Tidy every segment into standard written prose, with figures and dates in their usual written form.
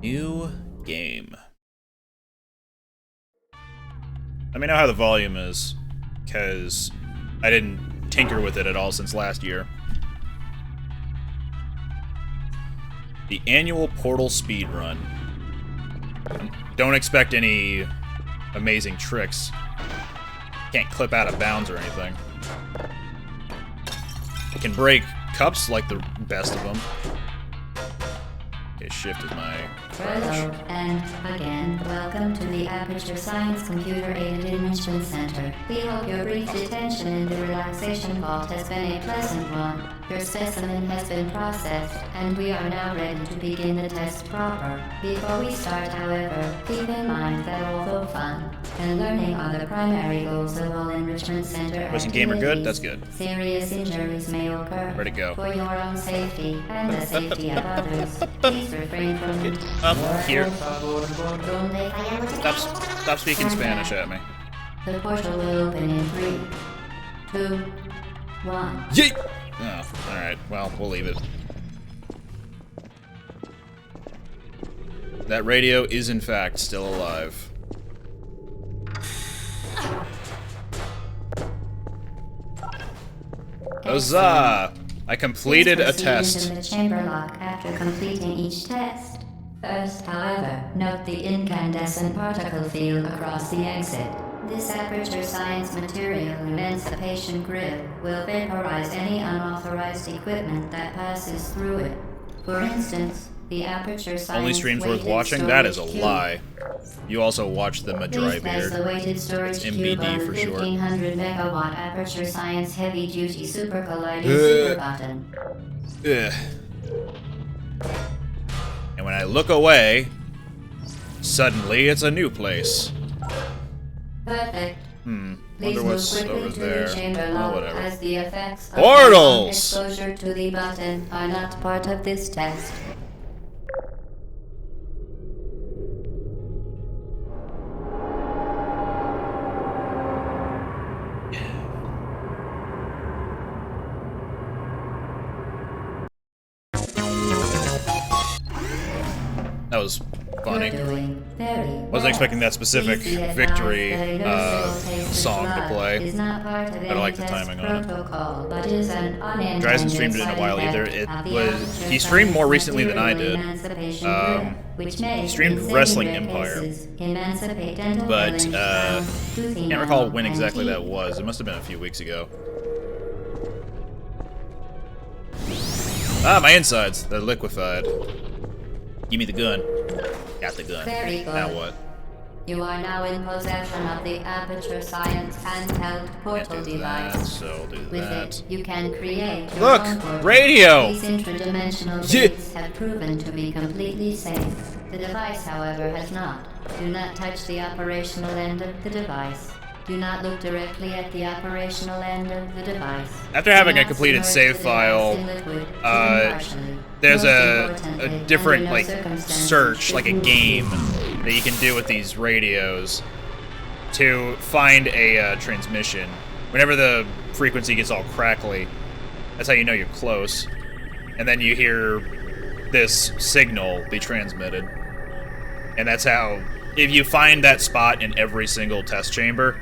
New game. Let me know how the volume is, because I didn't tinker with it at all since last year. The annual Portal speedrun. Don't expect any amazing tricks. Can't clip out of bounds or anything. It can break cups like the best of them. Okay, shift is my crouch. Hello, and again, welcome to the Aperture Science Computer-Aided Enrichment Center. We hope your brief detention in the relaxation vault has been a pleasant one. Your specimen has been processed, and we are now ready to begin the test proper. Before we start, however, keep in mind that although fun and learning are the primary goals of all Enrichment Center Was the gamer good? activities, That's good. serious injuries may occur. Where'd it go? For your own safety and the safety of others, please refrain from Up here. Stop. Stop speaking Spanish at me. The portal will open in 3, 2, 1. Yeet! Oh, alright. Well, we'll leave it. That radio is, in fact, still alive. Huzzah! I completed a Please proceed test. into the chamber lock after completing each test. First, however, note the incandescent particle field across the exit. This Aperture Science material emancipation grid will vaporize any unauthorized equipment that passes through it. For instance, the Aperture Science Only streams worth weighted watching? That is a storage cube. lie. You also watched the Please place the Madribeard. weighted storage It's cube MBD on the for short. 1500 megawatt Aperture Science Heavy Duty Super Collider Super Button. Ugh. And when I look away, suddenly it's a new place. Perfect. Wonder Please move what's quickly over to there. the chamber Oh, lock, whatever. as the effects of Portals! exposure to the button are not part of this test. That was funny. You're doing very well. Wasn't expecting that specific Please be advised victory that a nurseable taste of song to blood play. is not part of I don't any like the test timing on it. protocol, but is an unintended Dry hasn't streamed it in a while side either. effect It of the was Aperture he streamed more Science recently than I material did. emancipation Um, grid, which may, he streamed in Wrestling rare Empire. cases, emancipate dental But fillings from toothy can't recall enamel when and exactly teeth. that was. It must have been a few weeks ago. Ah, my insides. They're liquefied. Give me the gun. Got the gun. Very good. Now what? You are now in possession of the Aperture Science handheld Can't portal do that, device. so I'll do With that. it, you can create your Look! own portal. Radio! These intradimensional Yeah. gates have proven to be completely safe. The device, however, has not. Do not touch the operational end of the device. Do not look directly at the operational end of the device. After having Do a not completed submerge save the device file, in liquid, even partially. there's Most a importantly, different, under no like, circumstances search, should like a you- game that you can do with these radios to find a transmission. Whenever the frequency gets all crackly, that's how you know you're close. And then you hear this signal be transmitted. And that's how, if you find that spot in every single test chamber,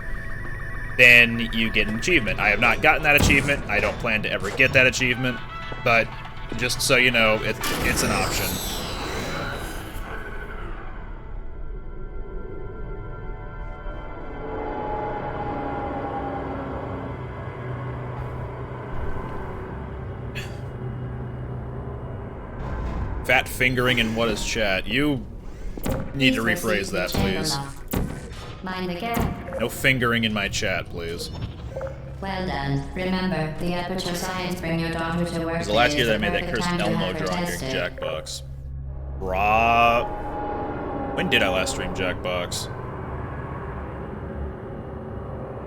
then you get an achievement. I have not gotten that achievement. I don't plan to ever get that achievement. But just so you know, it's an option. Fat fingering in what is chat? You need to Please rephrase that, proceed to the please. chamber lock. Mind the gap. No fingering in my chat, please. Well done. Remember, the Aperture Science Bring Your Daughter to Work It was the last Day year is that I the made that perfect cursed time to Elmo have her drawing tested. Jackbox. Raw. When did I last stream Jackbox?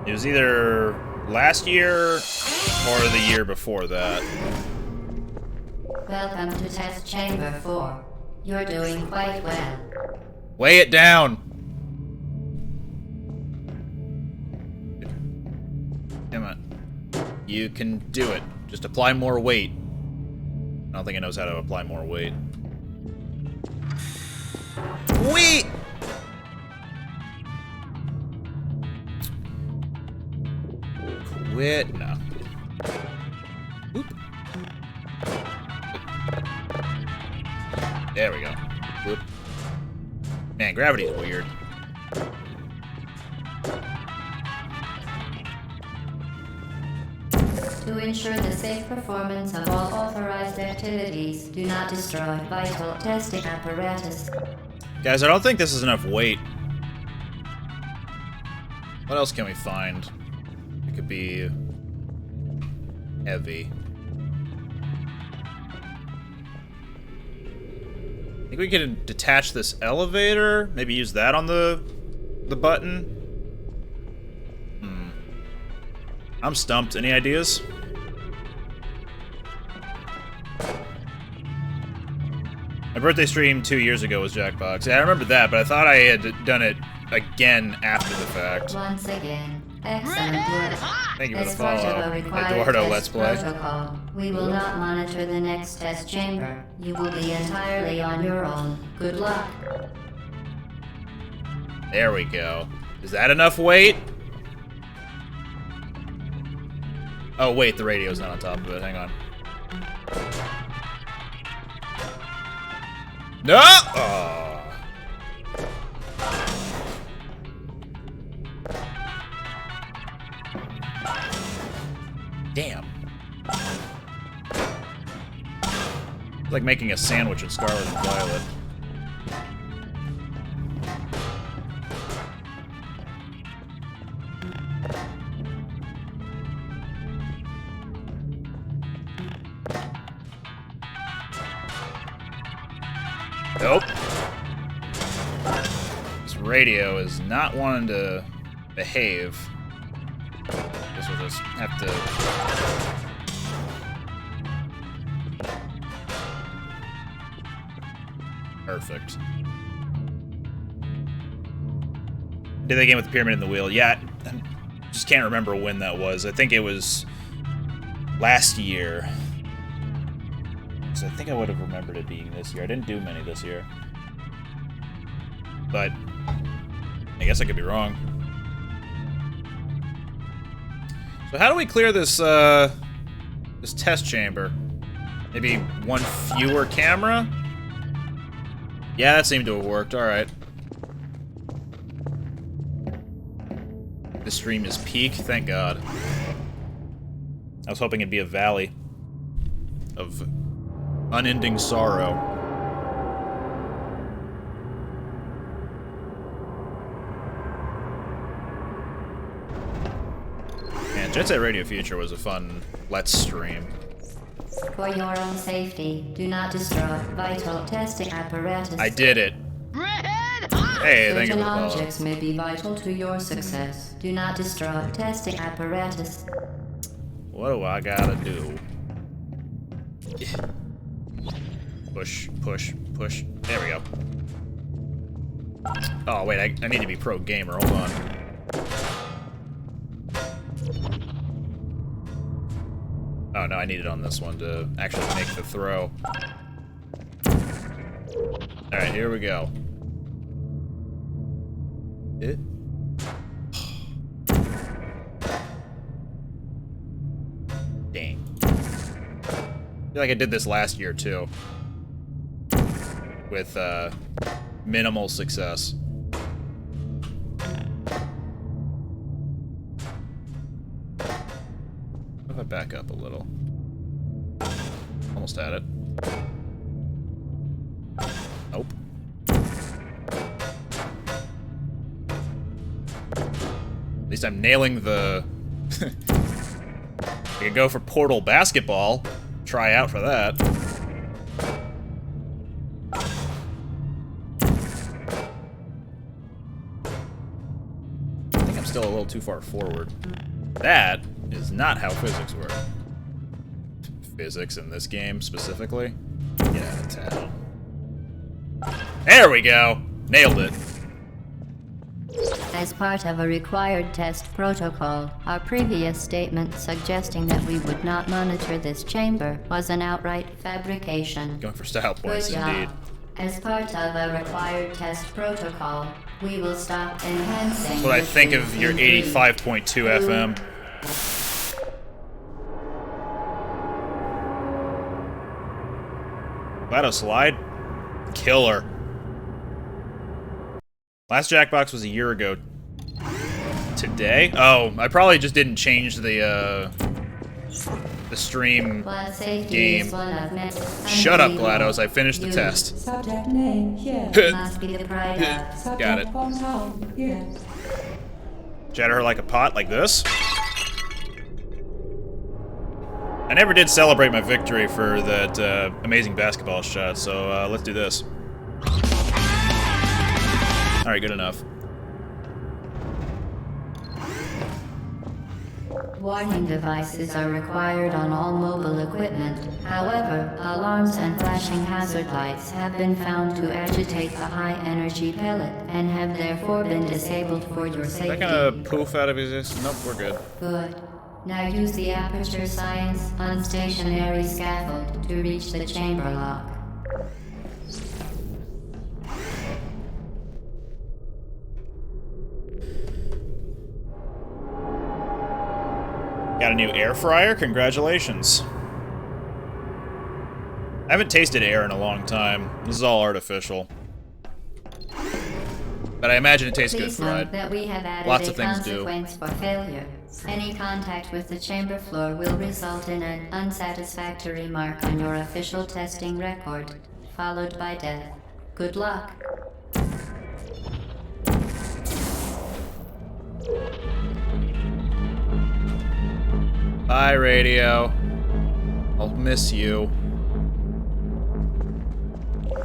It was either last year or the year before that. Welcome to Test Chamber 4. You're doing quite well. Weigh it down! Come on. You can do it. Just apply more weight. I don't think it knows how to apply more weight. Wait! Quit. No. Oop. There we go. Oop. Man, gravity is weird. To ensure the safe performance of all authorized activities, do not destroy vital testing apparatus. Guys, I don't think this is enough weight. What else can we find? It could be heavy. I think we can detach this elevator. Maybe use that on the button. I'm stumped. Any ideas? My birthday stream 2 years ago was Jackbox. Yeah, I remember that, but I thought I had done it again after the fact. Once again, excellent work. Thank you for the As part follow. of a required Eduardo, test let's play. protocol, we will not monitor the next test chamber. You will be entirely on your own. Good luck. There we go. Is that enough weight? Oh, wait, the radio's not on top of it. Hang on. No! Oh. Damn. It's like making a sandwich at Scarlet and Violet. Nope. This radio is not wanting to behave. Guess we'll just have to... Perfect. Did that game with the pyramid in the wheel? Yeah, I just can't remember when that was. I think it was last year. So I think I would have remembered it being this year. I didn't do many this year. But I guess I could be wrong. So how do we clear this this test chamber? Maybe one fewer camera? Yeah, that seemed to have worked. Alright. The stream is peak, thank God. I was hoping it'd be a valley of unending sorrow. Man, Jet Set Radio Future was a fun Let's stream. For your own safety, do not destroy vital testing apparatus. I did it. Hey, thank you for Certain the follow. objects may be vital to your success. Do not destroy testing apparatus. What do I gotta do? Push, push, push. There we go. Oh, wait, I need to be pro gamer. Hold on. Oh, no, I need it on this one to actually make the throw. Alright, here we go. Dang. I feel like I did this last year, too. With, minimal success. What if I back up a little? Almost had it. Nope. At least I'm nailing the... I could go for Portal Basketball. Try out for that. I think I'm still a little too far forward. That is not how physics work. Physics in this game, specifically. Get out of town. There we go! Nailed it. As part of a required test protocol, our previous statement suggesting that we would not monitor this chamber was an outright fabrication. Going for style points, Good job. indeed. As part of a required test protocol, we will stop enhancing. That's what I think of your 85.2 FM. GLaDOS slide? Killer. Last Jackbox was a year ago. Today? Oh, I probably just didn't change the stream game. Shut up, GLaDOS. I finished the test. Subject name here. Must be the pride of. Got it. Hometown here. Shatter her like a pot, like this. I never did celebrate my victory for that amazing basketball shot, so let's do this. Alright, good enough. Warning devices are required on all mobile equipment. However, alarms and flashing hazard lights have been found to agitate a high-energy pellet and have therefore been disabled for your Is that safety. gonna poof out of existence? Nope, we're good. Good. Now use the Aperture Science unstationary scaffold to reach the chamber lock. Got a new air fryer? Congratulations. I haven't tasted air in a long time. This is all artificial. But I imagine it tastes good Please note fried. that we have added Lots a of things do. consequence for failure. Any contact with the chamber floor will result in an unsatisfactory mark on your official testing record, followed by death. Good luck. Bye, radio. I'll miss you.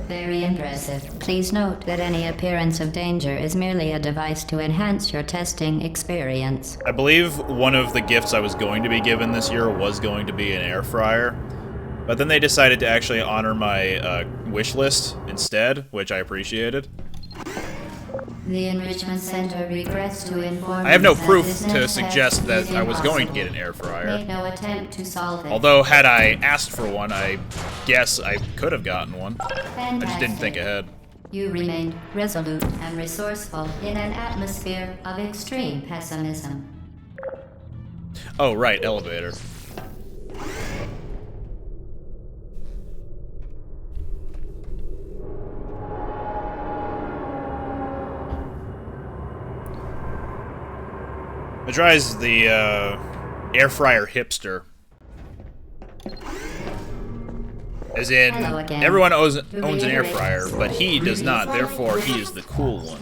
Very impressive. Please note that any appearance of danger is merely a device to enhance your testing experience. I believe one of the gifts I was going to be given this year was going to be an air fryer, but then they decided to actually honor my wish list instead, which I appreciated. The Enrichment Center regrets to inform I have no you that proof this to next suggest test that is I was going to impossible. get an air fryer. Make no attempt to solve it. Although, had I asked for one, I guess I could have gotten one. I just didn't think ahead. You remained resolute and resourceful in an atmosphere of extreme pessimism. Oh, right, elevator. Madry's the air fryer hipster. As in, Hello again. everyone owns an air fryer, but he does not, therefore he is the cool one.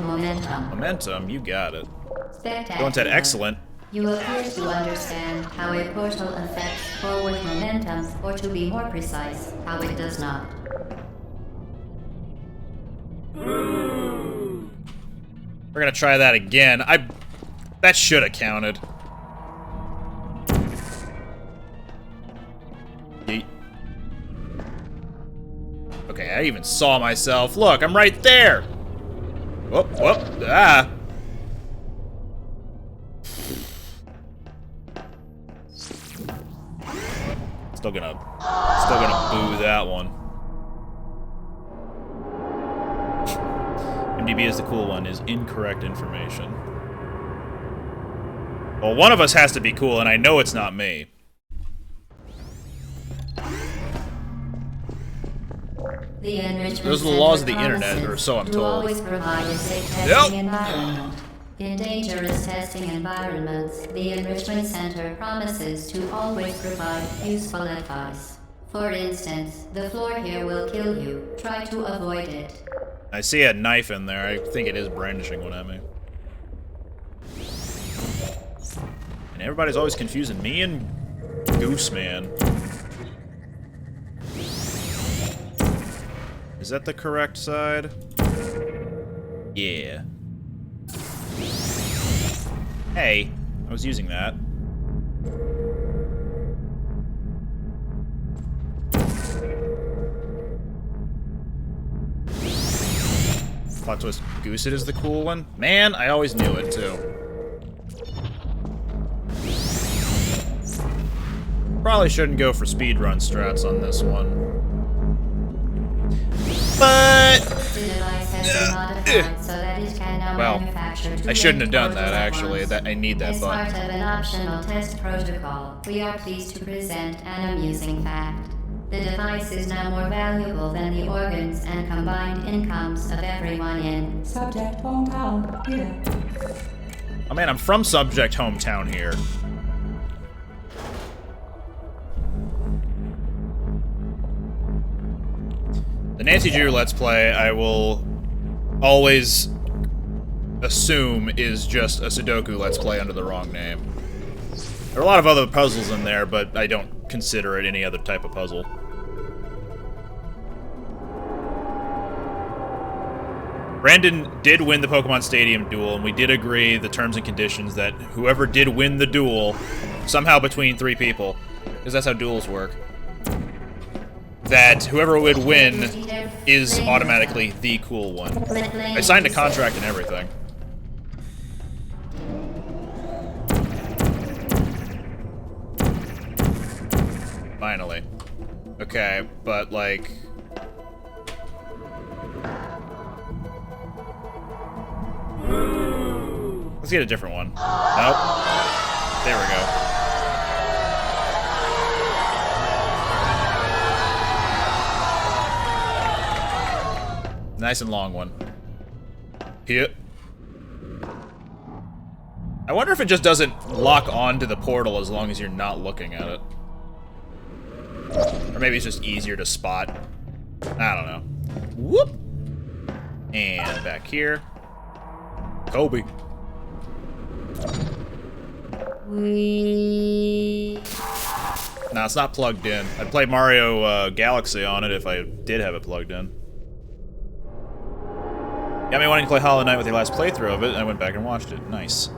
Momentum. Momentum, you got it. Spectacular. One said excellent. You appear to understand how a portal affects forward momentum, or to be more precise, how it does not. We're gonna try that again. That should have counted. Yeet. Okay, I even saw myself. Look, I'm right there. Whoop, whoop, ah. Still gonna boo that one. MDB is the cool one is incorrect information. Well, one of us has to be cool, and I know it's not me. The Enrichment Those are the laws of the Center internet, or so I'm promises told. to always provide a safe testing environment. In dangerous testing environments, the Enrichment Center promises to always provide useful advice. For instance, the floor here will kill you. Try to avoid it. I see a knife in there. I think it is brandishing one at me. And everybody's always confusing me and Gooseman. Is that the correct side? Yeah. Hey, I was using that. Plot twist, Gooset is the cool one? Man, I always knew it, too. Probably shouldn't go for speedrun strats on this one. But The device has been modified so that it can now well, manufacture two I shouldn't have done portals that at actually. once. That I need that As part button. of an optional test protocol, we are pleased to present an amusing fact. The device is now more valuable than the organs and combined incomes of everyone in. Subject hometown here. Oh man, I'm from Subject Hometown here. The Nancy Drew Let's Play, I will always assume is just a Sudoku Let's Play under the wrong name. There are a lot of other puzzles in there, but I don't consider it any other type of puzzle. Brandon did win the Pokemon Stadium duel, and we did agree the terms and conditions that whoever did win the duel, somehow between 3 people, because that's how duels work, that whoever would win is automatically the cool one. I signed a contract and everything. Finally. Okay, but like... Let's get a different one. Nope. There we go. Nice and long one. Here. I wonder if it just doesn't lock onto the portal as long as you're not looking at it. Or maybe it's just easier to spot. I don't know. Whoop! And back here. Kobe. Nah, it's not plugged in. I'd play Mario Galaxy on it if I did have it plugged in. Got me wanting to play Hollow Knight with your last playthrough of it, and I went back and watched it. Nice.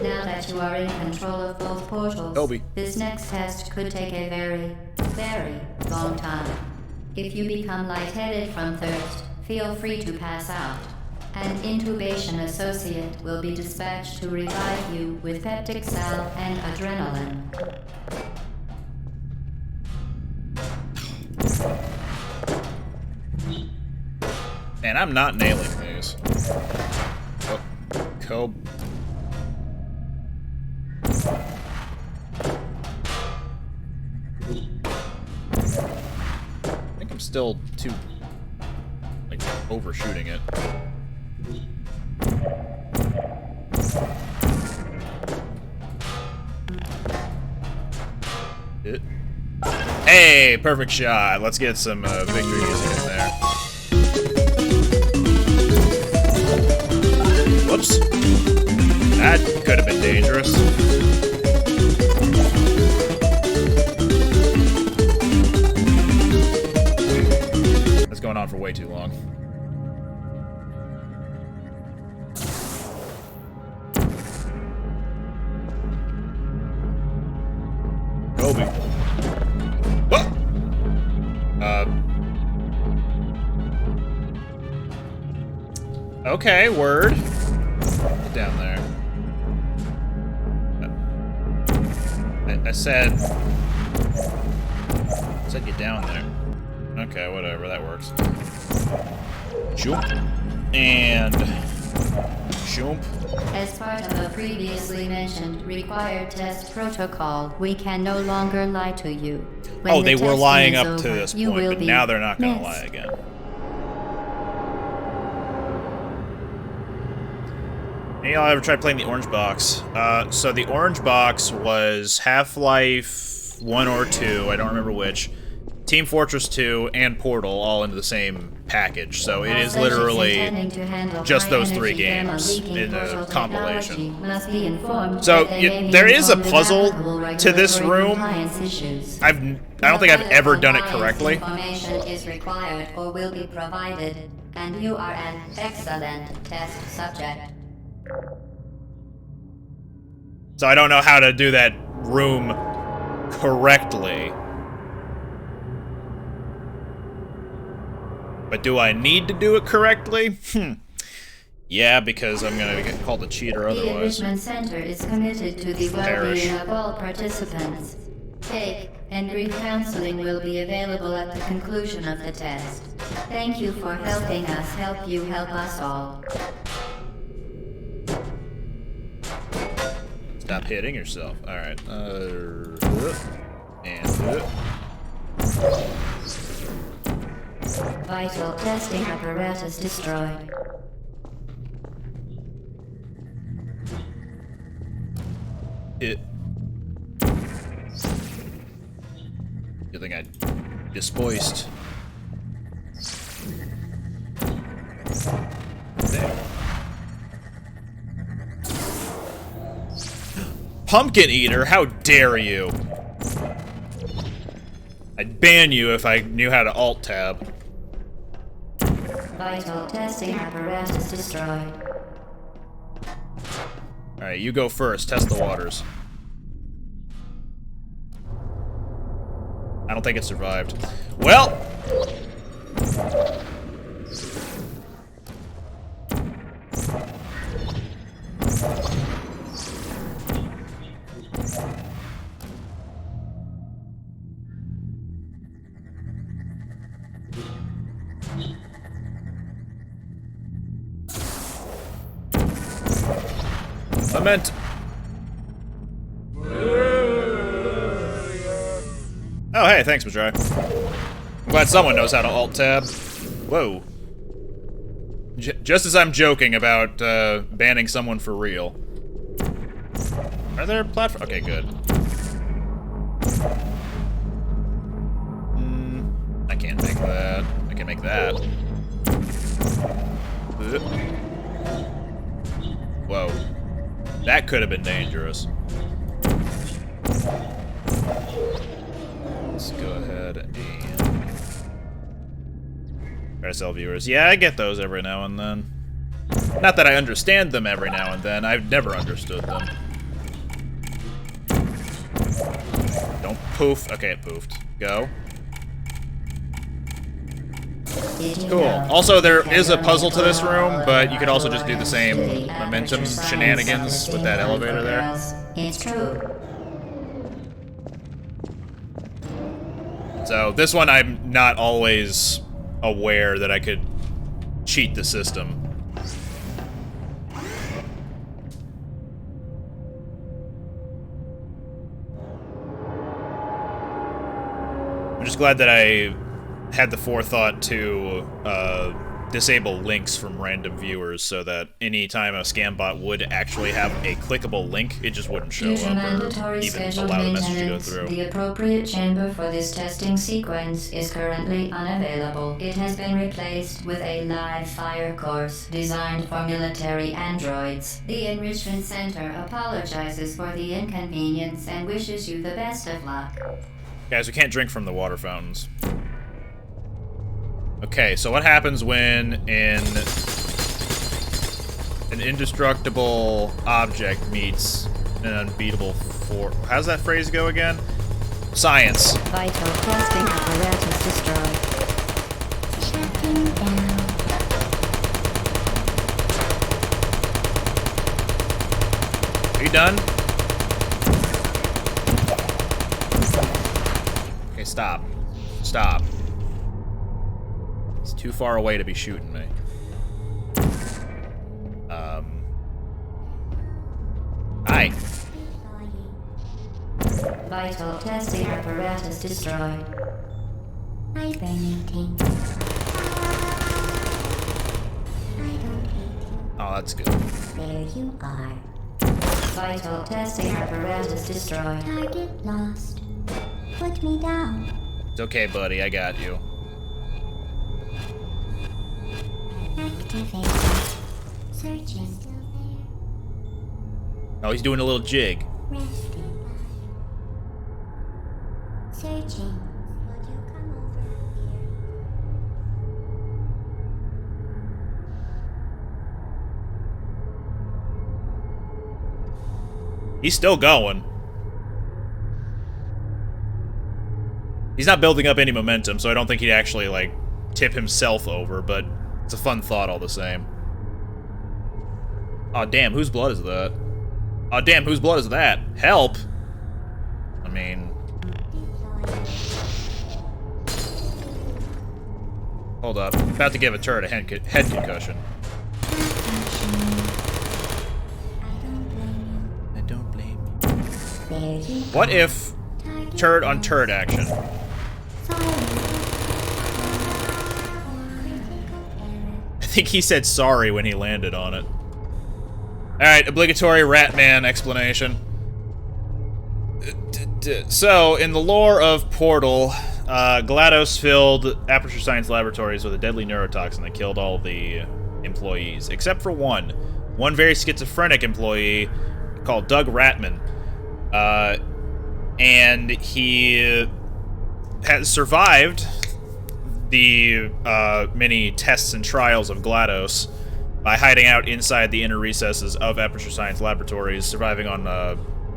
Now that you are in control of both portals, Kobe. this next test could take a very, very long time. If you become lightheaded from thirst, feel free to pass out. An intubation associate will be dispatched to revive you with peptic salve and adrenaline. And I'm not nailing these. Oh, Kobe. I think I'm still too, like, overshooting it. Hey, perfect shot. Let's get some victory music in there. Whoops. That could have been dangerous. That's going on for way too long. Kobe. Whoa! Okay, word. Get down there. I said get down there. Okay, whatever, that works. Shoop. And shoop. As part of a previously mentioned required test protocol, we can no longer lie to you. When Oh, the they were testing lying is up to over, this you point, will but be now they're not gonna missed. lie again. Any of y'all ever tried playing the Orange Box? So the Orange Box was Half-Life 1 or 2, I don't remember which, Team Fortress 2, and Portal all into the same package. So it is literally just those 3 games in a compilation. So there is a puzzle to this room. I don't think I've ever done it correctly. Information is required or will be provided, and you are an excellent test subject. So I don't know how to do that room correctly. But do I need to do it correctly? Yeah, because I'm gonna get called a cheater The otherwise. Enrichment Center is committed to the Perish. well-being of all participants. Cake and grief counseling will be available at the conclusion of the test. Thank you for helping us help you help us all. Stop hitting yourself. Alright. And... Vital testing apparatus destroyed. It. Good thing I dispoised. There. Pumpkin Eater, how dare you? I'd ban you if I knew how to alt-tab. Vital testing apparatus destroyed. Alright, you go first. Test the waters. I don't think it survived. Well! Lament. Oh, hey, thanks, Majrai. I'm glad someone knows how to alt-tab. Whoa. Just as I'm joking about banning someone for real. Are there platforms? Okay, good. I can't make that. I can make that. Whoa. That could have been dangerous. Let's go ahead and try to sell viewers. Yeah, I get those every now and then. Not that I understand them every now and then. I've never understood them. Don't poof. Okay, it poofed. Go. Cool. Also, there is a puzzle to this room, but you could also just do the same momentum shenanigans with that elevator there. It's true. So this one, I'm not always aware that I could cheat the system. I'm just glad that I had the forethought to disable links from random viewers so that anytime a scam bot would actually have a clickable link, it just wouldn't show Due to up or mandatory even scheduled allow the message to go maintenance, through. the appropriate chamber for this testing sequence is currently unavailable. It has been replaced with a live fire course designed for military androids. The Enrichment Center apologizes for the inconvenience and wishes you the best of luck. Guys, we can't drink from the water fountains. Okay, so what happens when an indestructible object meets an unbeatable force? How's that phrase go again? Science. Vital testing apparatus destroyed. Shutting down. Are you done? Okay, stop. Stop. It's too far away to be shooting me. Hi. Vital testing apparatus destroyed. Hibernating. Oh, that's good. There you are. Vital testing apparatus destroyed. Target lost. Put me down. It's okay, buddy. I got you. Activated. Searching. Oh, he's doing a little jig. Resting. Searching. Would you come over here? He's still going. He's not building up any momentum, so I don't think he'd actually, like, tip himself over, but it's a fun thought all the same. Aw, damn, whose blood is that? Aw, damn, whose blood is that? Help! I mean... Hold up. About to give a turret a head concussion. I don't blame you. What if turret on turret action? I think he said sorry when he landed on it. Alright, obligatory Ratman explanation. So, in the lore of Portal, GLaDOS filled Aperture Science Laboratories with a deadly neurotoxin that killed all the employees, except for one. One very schizophrenic employee called Doug Ratman. And he has survived the many tests and trials of GLaDOS by hiding out inside the inner recesses of Aperture Science Laboratories, surviving on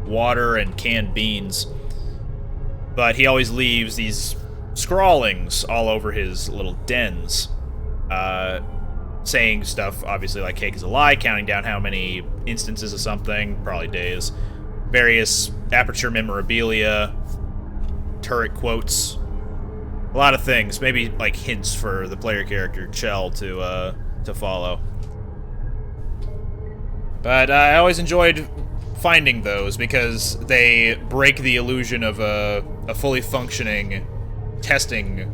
water and canned beans. But he always leaves these scrawlings all over his little dens, saying stuff, obviously, like cake is a lie, counting down how many instances of something, probably days, various Aperture memorabilia, turret quotes, a lot of things, maybe like hints for the player character Chell to follow. But I always enjoyed finding those because they break the illusion of a fully functioning testing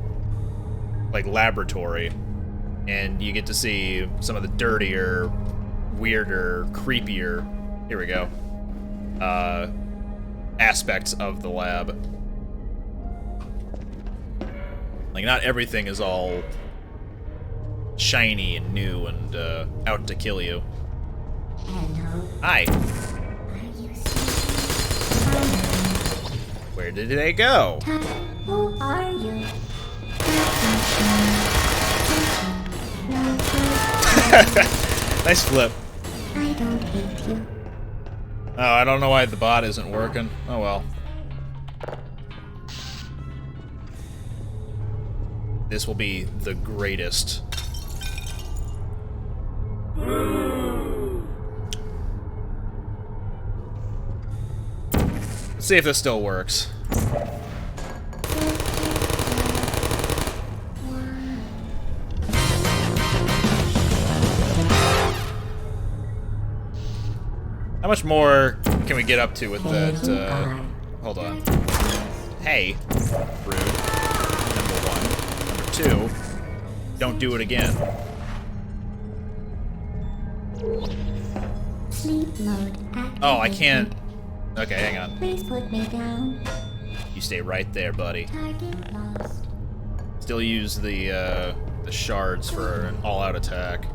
like laboratory, and you get to see some of the dirtier, weirder, creepier, here we go, aspects of the lab. Like, not everything is all shiny and new and out to kill you. Hello. Hi. Where did they go? Who are you? Nice flip. I don't hate you. Oh, I don't know why the bot isn't working. Oh well. This will be the greatest. Let's see if this still works. How much more can we get up to with that? Hold on. Hey, rude. Number one. Number two, don't do it again. Sleep mode activated. Oh, I can't. Okay, hang on. Please put me down. You stay right there, buddy. Target lost. Still use the shards for an all-out attack.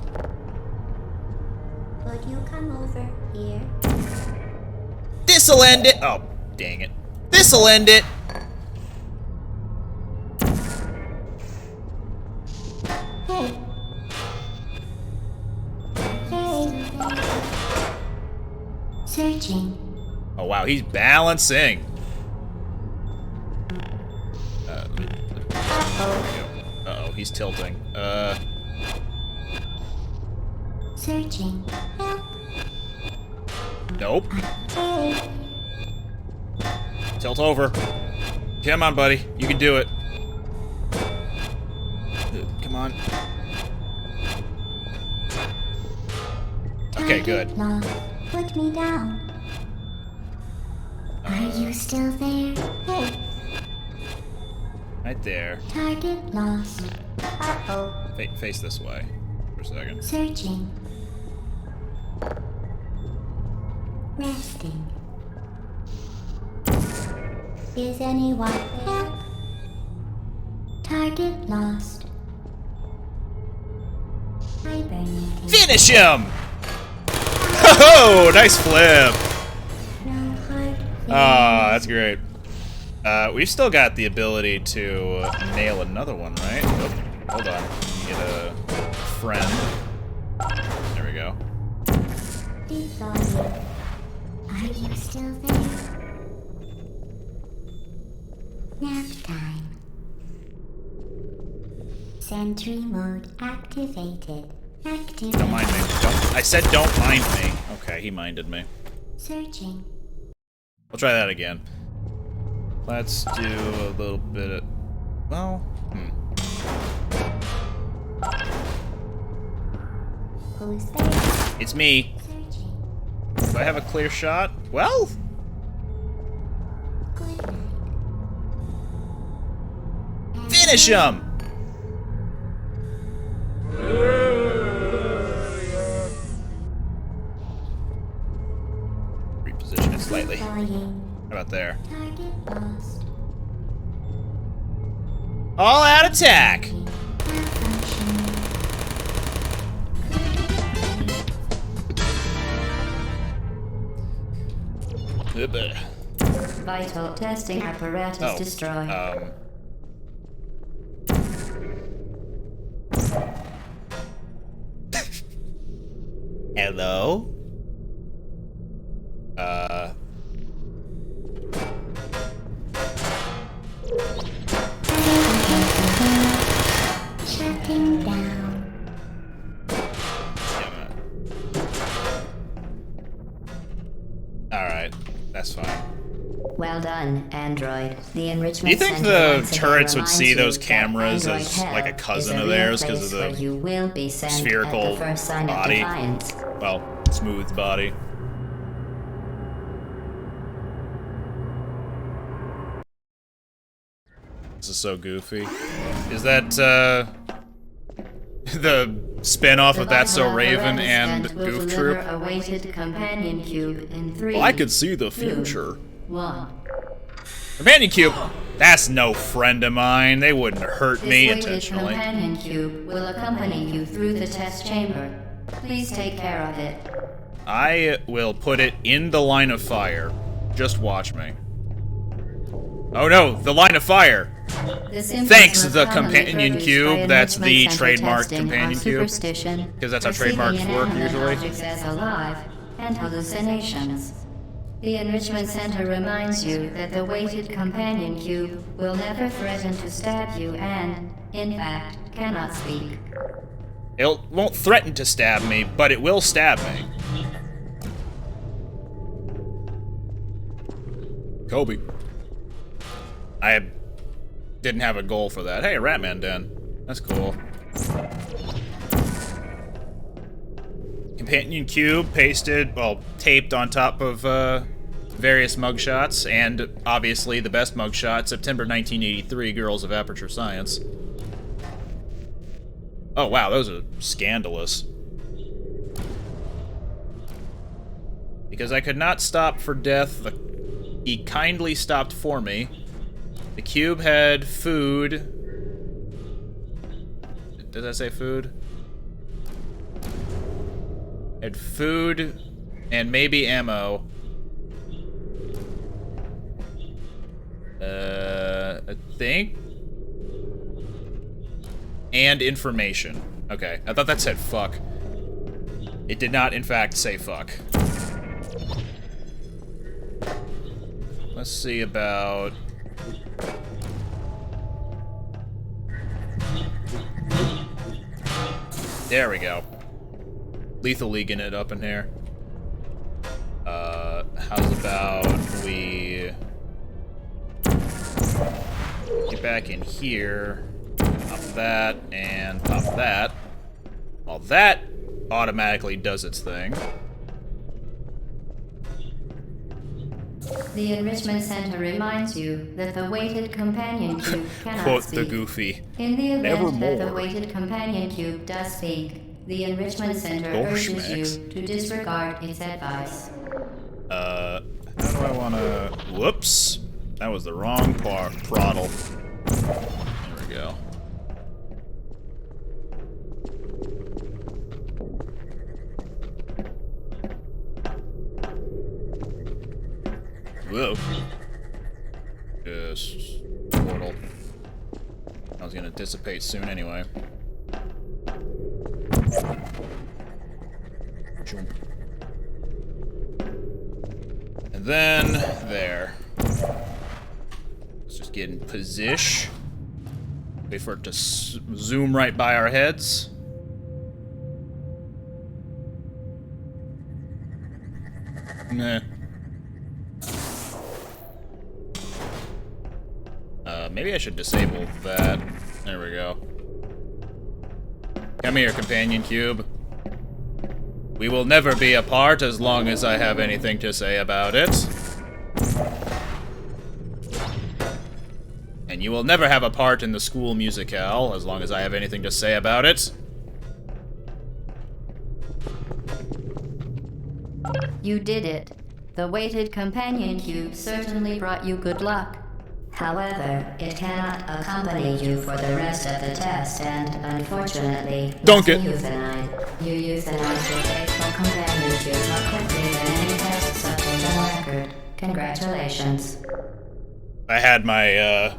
Would you come over here? This'll end it! Oh, dang it. This'll end it! Hey. Hey. Searching. Oh wow, he's balancing. Uh-oh, he's tilting. Searching. Help. Nope. Hey. Tilt over. Come on, buddy. You can do it. Come on. Okay, good. Lost. Put me down. Are you still there? Hey. Right there. Target lost. Uh-oh. Face this way for a second. Searching. Resting. Is anyone there? Target lost. Hibernating. Finish him! Oh, nice flip! No hard Ah, that's great. We've still got the ability to nail another one, right? Oh, hold on. Get a friend. There we go. feelings. Are you still there? Nap time. Sentry mode activated. Active. Don't mind me. Don't. I said don't mind me. Okay, he minded me. Searching. We'll try that again. Let's do a little bit of... Well, Who's there? It's me. Searching. Do I have a clear shot? Well, Good night. finish him! Reposition it slightly. How Volume. about there? Target lost. All out attack! Malfunction. Vital testing apparatus Oh, destroyed. Hello? Shutting down. Damn it. Alright, that's fine. Well done, Android. The enrichment Do you think center the once again turrets would reminds see you those that cameras Android as Hell like a cousin is of real theirs because of place where the you will be sent spherical at the first sign body? of defiance. Well, smooth body. This is so goofy. Is that, the spin-off of That's So Raven and Goof Troop? A weighted companion cube in 3. Well, I could see the future. 1. Companion Cube! That's no friend of mine. They wouldn't hurt This me weighted intentionally. companion cube will accompany you through the test chamber. Please take care of it. I will put it in the line of fire. Just watch me. Oh no, the line of fire! Thanks, the companion cube. That's the trademark companion cube. Because that's how trademarks work usually. Objects as alive and hallucinations. The Enrichment Center reminds you that the weighted companion cube will never threaten to stab you and, in fact, cannot speak. It won't threaten to stab me, but it will stab me. Kobe. I didn't have a goal for that. Hey, Ratman Den. That's cool. Companion cube pasted, well, taped on top of various mugshots, and obviously the best mugshot, September 1983, Girls of Aperture Science. Oh wow, those are scandalous. Because I could not stop for death, he kindly stopped for me. The cube had food. Did I say food? Had food and maybe ammo. I think. And information. Okay, I thought that said fuck. It did not, in fact, say fuck. Let's see about... There we go. Lethal Leaguing it up in here. How's about we get back in here, pop that, and pop that. Well, that automatically does its thing. The Enrichment Center reminds you that the weighted companion cube cannot Quote speak. the Goofy. In the event that the Nevermore. weighted companion cube does speak, the Enrichment Center urges Goshmacks. you to disregard its advice. How do I wanna... Whoops. That was the wrong throttle. There we go. Whoa. Just portal. I was gonna dissipate soon anyway. Jump. And then there. Let's just get in position. Wait for it to zoom right by our heads. Meh. Maybe I should disable that. There we go. Come here, companion cube. We will never be apart as long as I have anything to say about it. And you will never have a part in the school musicale as long as I have anything to say about it. You did it. The weighted companion cube certainly brought you good luck. However, it cannot accompany you for the rest of the test, and unfortunately, Dunk it. You euthanized your faithful companion cube more quickly than any test subject on record. Congratulations. I had my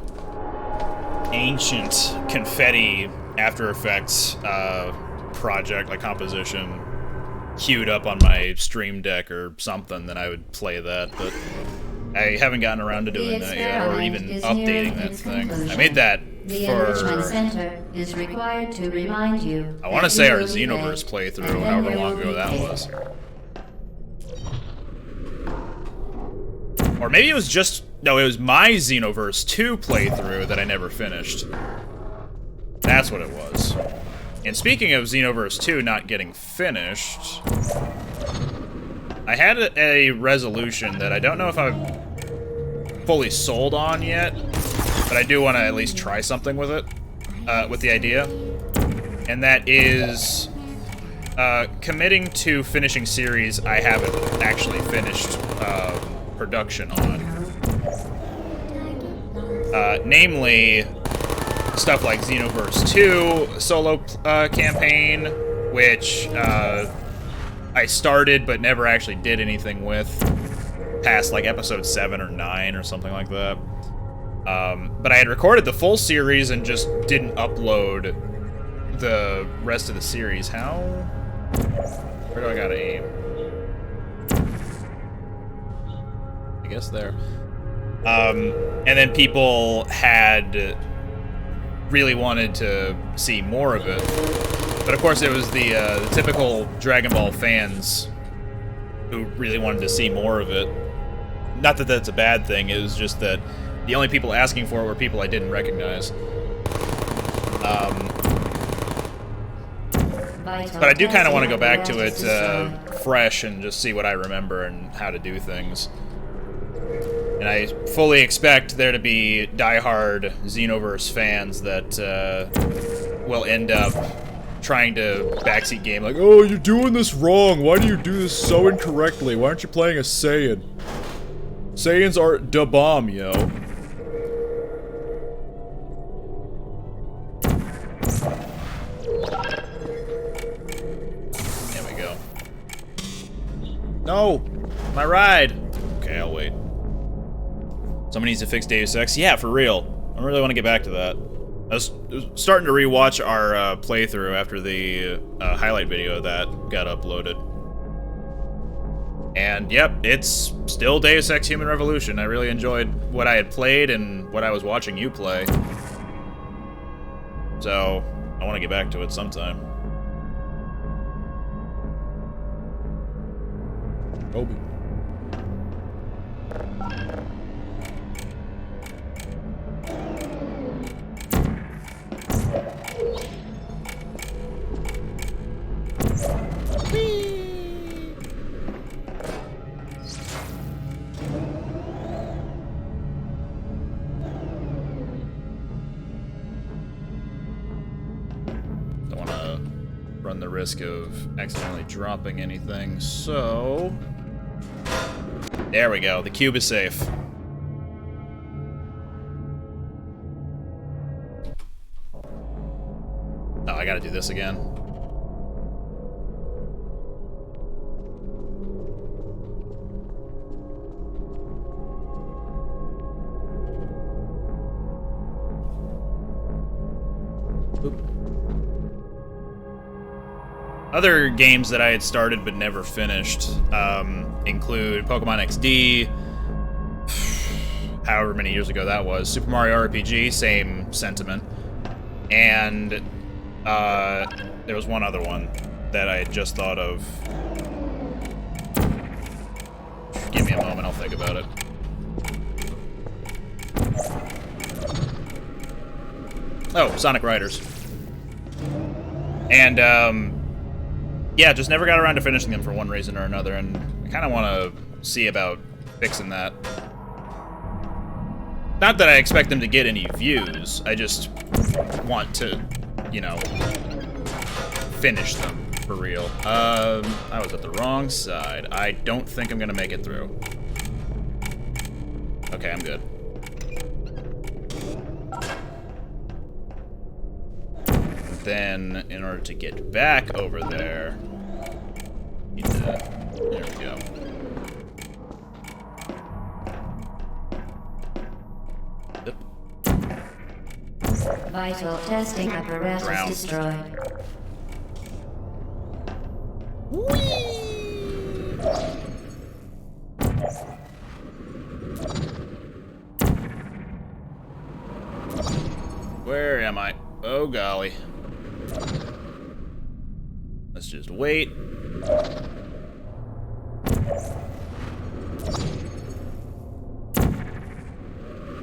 ancient confetti After Effects project, like composition, queued up on my Stream Deck or something, then I would play that, but I haven't gotten around to doing that yet, or even updating that thing. I made that The for... Enrichment Center is required to remind you. I want to say our Xenoverse playthrough, however long ago that was. Or maybe it was just... No, it was my Xenoverse 2 playthrough that I never finished. That's what it was. And speaking of Xenoverse 2 not getting finished... I had a resolution that I don't know if I'm fully sold on yet, but I do want to at least try something with it, with the idea. And that is committing to finishing series I haven't actually finished production on. Namely, stuff like Xenoverse 2 solo campaign, which I started but never actually did anything with past like episode 7 or 9 or something like that. But I had recorded the full series and just didn't upload the rest of the series. How? Where do I gotta aim? I guess there. And then people had really wanted to see more of it. But of course, it was the typical Dragon Ball fans who really wanted to see more of it. Not that that's a bad thing, it was just that the only people asking for it were people I didn't recognize. But I do kind of want to go back to it fresh and just see what I remember and how to do things. And I fully expect there to be diehard Xenoverse fans that will end up trying to backseat game like, oh, you're doing this wrong. Why do you do this so incorrectly? Why aren't you playing a Saiyan? Saiyans are da bomb, yo. There we go. No! My ride! Okay, I'll wait. Someone needs to fix Deus Ex? Yeah, for real. I really want to get back to that. I was starting to rewatch our playthrough after the highlight video that got uploaded. And yep, it's still Deus Ex Human Revolution. I really enjoyed what I had played and what I was watching you play. So, I want to get back to it sometime. Obi. The risk of accidentally dropping anything, so there we go. The cube is safe. Oh, I gotta do this again. Oop. Other games that I had started but never finished include Pokemon XD, however many years ago that was, Super Mario RPG, same sentiment, and there was one other one that I had just thought of. think about it. Oh, Sonic Riders. And, yeah, just never got around to finishing them for one reason or another, and I kind of want to see about fixing that. Not that I expect them to get any views, I just want to, you know, finish them for real. I was at the wrong side. I don't think I'm gonna make it through. Okay, I'm good. Then, in order to get back over there, need to, there we go. Yep. Vital testing apparatus Drown. destroyed. Where am I? Oh golly. Let's just wait.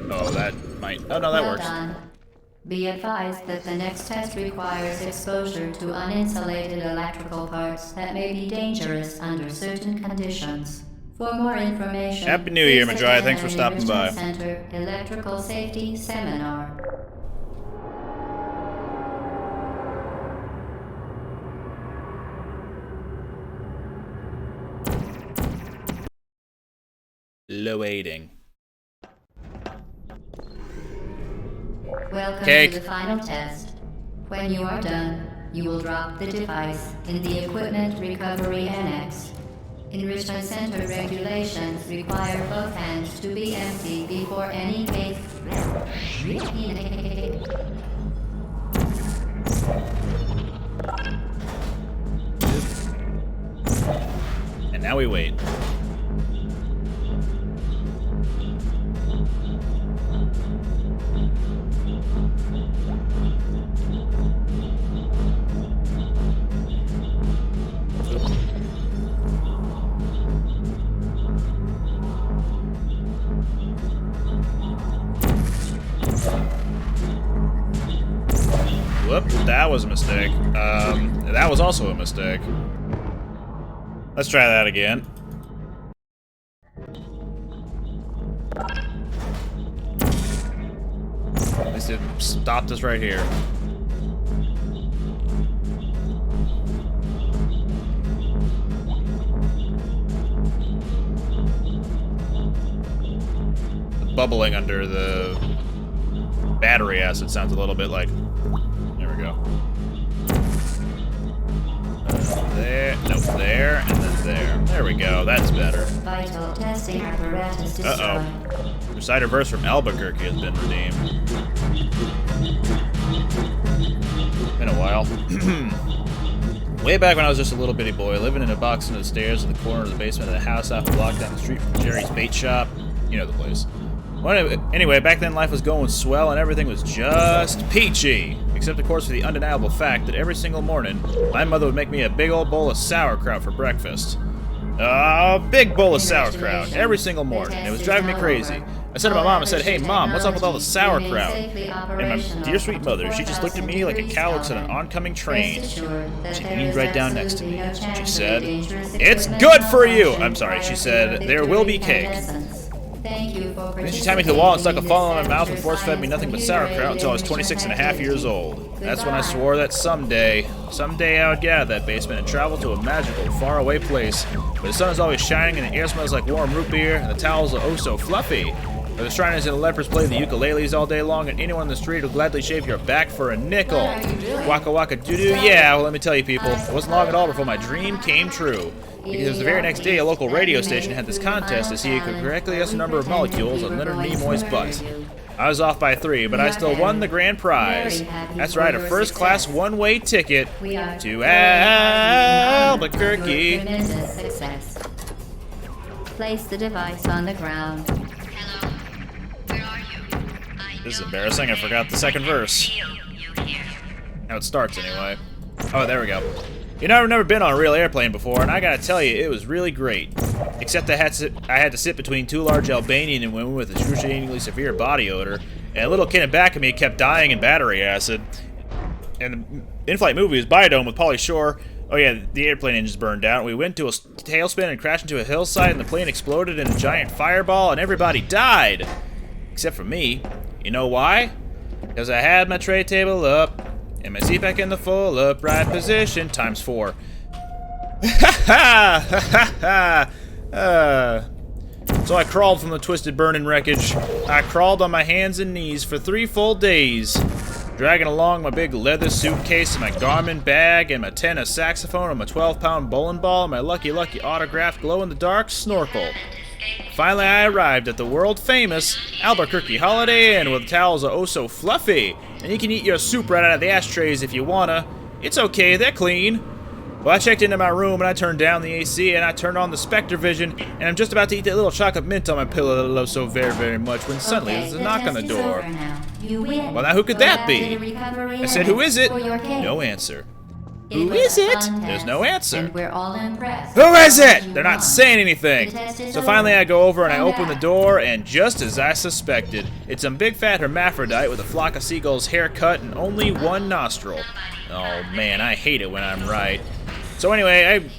Oh, that might... Oh, no, that Well works. done. Be advised that the next test requires exposure to uninsulated electrical parts that may be dangerous under certain conditions. For more information, Happy New Year, please Majaya. attend Thanks for an stopping by. Enrichment Center Electrical Safety Seminar. Loading. Welcome Cake. to the final test. When you are done, you will drop the device in the Equipment Recovery Annex. Enrichment Center regulations require both hands to be empty before any cake. And now we wait. Whoop, that was a mistake. That was also a mistake. Let's try that again. At least it stopped us right here. The bubbling under the battery acid sounds a little bit like... There we go. There, nope, there, and then there. There we go, that's better. Vital testing apparatus destroyed. Uh-oh. Reciter verse from Albuquerque has been redeemed. Been a while. Way back when I was just a little bitty boy, living in a box under the stairs in the corner of the basement of the house half a block down the street from Jerry's bait shop. You know the place. Well, anyway, back then life was going swell and everything was just peachy. Except, of course, for the undeniable fact that every single morning, my mother would make me a big old bowl of sauerkraut for breakfast. A big bowl of sauerkraut every single morning. It was driving me crazy. I said to my mom, I said, "Hey, Mom, what's up with all the sauerkraut?" And my dear sweet mother, she just looked at me like a cow looks at an oncoming train. She leaned right down next to me. She said, "It's good for you!" I'm sorry, she said, "There will be cake." And then she tied me to the wall and stuck a funnel in my mouth and force-fed me nothing but sauerkraut until I was 26 and a half years old. That's when I swore that someday I would get out of that basement and travel to a magical, faraway place where the sun is always shining and the air smells like warm root beer and the towels are oh so fluffy. Where the Shriners and the lepers play the ukuleles all day long and anyone in the street will gladly shave your back for a nickel. Waka waka doo-doo, yeah, well let me tell you people, it wasn't long at all before my dream came true. Because the very next day, a local radio station had this contest to see who could correctly guess the number of molecules on Leonard Nimoy's butt. I was off by 3, but I still won the grand prize. That's right, a first-class one-way ticket to Albuquerque. Tremendous success. Place the device on the ground. Hello? Where are you? This is embarrassing, I forgot the second verse. How it starts, anyway. Oh, there we go. You know, I've never been on a real airplane before, and I gotta tell you, it was really great. Except I had to sit between two large Albanian women with excruciatingly severe body odor, and a little kid in back of me kept dying in battery acid. And the in-flight movie was Biodome with Pauly Shore. Oh yeah, the airplane engines burned out. We went to a tailspin and crashed into a hillside, and the plane exploded in a giant fireball, and everybody died. Except for me. You know why? Because I had my tray table up, and my seat back in the full upright position, times 4. So I crawled from the twisted burning wreckage. I crawled on my hands and knees for 3 full days, dragging along my big leather suitcase and my Garmin bag and my tenor saxophone and my 12-pound bowling ball and my Lucky Lucky autographed glow-in-the-dark snorkel. Finally, I arrived at the world-famous Albuquerque Holiday Inn, where the towels are oh so fluffy, and you can eat your soup right out of the ashtrays if you wanna. It's okay, they're clean. Well, I checked into my room and I turned down the AC and I turned on the Spectre Vision, and I'm just about to eat that little chocolate mint on my pillow that I love so very, very much when suddenly there's a knock on the door. Well, now who could that be? I said, who is it? No answer. Who is it? There's no answer. And we're all impressed. Who is it? They're not saying anything. So finally I go over and I open the door, and just as I suspected, it's some big fat hermaphrodite with a flock of seagulls haircut and only one nostril. Oh man, I hate it when I'm right. So anyway,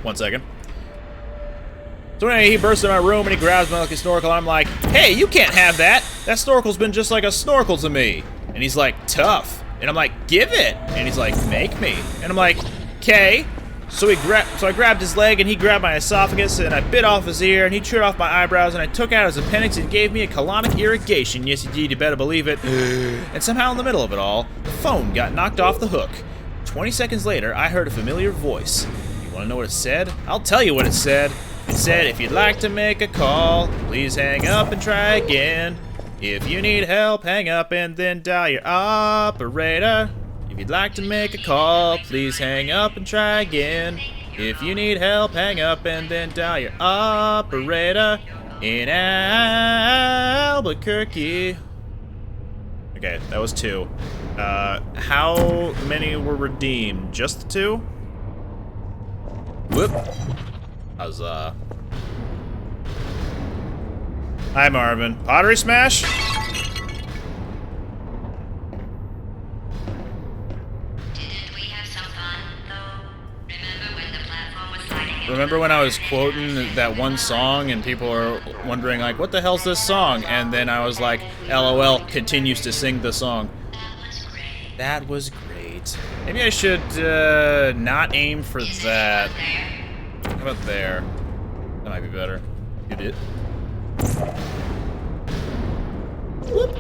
one second. So anyway, he bursts in my room and he grabs my lucky snorkel, and I'm like, hey, you can't have that! That snorkel's been just like a snorkel to me. And he's like, tough. And I'm like, give it! And he's like, make me. And I'm like, okay. So I grabbed his leg and he grabbed my esophagus, and I bit off his ear, and he chewed off my eyebrows, and I took out his appendix and gave me a colonic irrigation. Yes, indeed, you better believe it. And somehow in the middle of it all, the phone got knocked off the hook. 20 seconds later, I heard a familiar voice. You wanna know what it said? I'll tell you what it said. It said, if you'd like to make a call, please hang up and try again. If you need help, hang up and then dial your operator. If you'd like to make a call, please hang up and try again. If you need help, hang up and then dial your operator in Albuquerque. Okay, that was 2. How many were redeemed? Just the 2? Whoop. Huzzah. Hi, Marvin. Pottery Smash? Didn't we have some fun, though? Remember when the platform was sliding in? Remember when I was quoting that one song and people are wondering, like, what the hell's this song? And then I was like, LOL continues to sing the song. That was great. That was great. Maybe I should not aim for that. There. How about there? That might be better. You did. Whoop.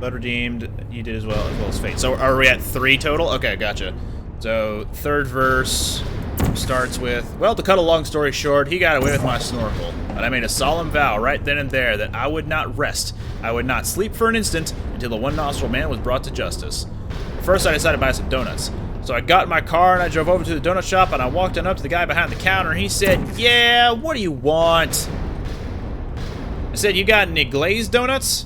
Blood redeemed. You did as well as Fate. So are we at 3 total? Okay, gotcha. So third verse starts with, well, to cut a long story short, he got away with my snorkel, but I made a solemn vow right then and there that I would not rest. I would not sleep for an instant until the one nostril man was brought to justice. First, I decided to buy some donuts. So I got in my car and I drove over to the donut shop, and I walked on up to the guy behind the counter, and he said, yeah, what do you want? I said, you got any glazed donuts?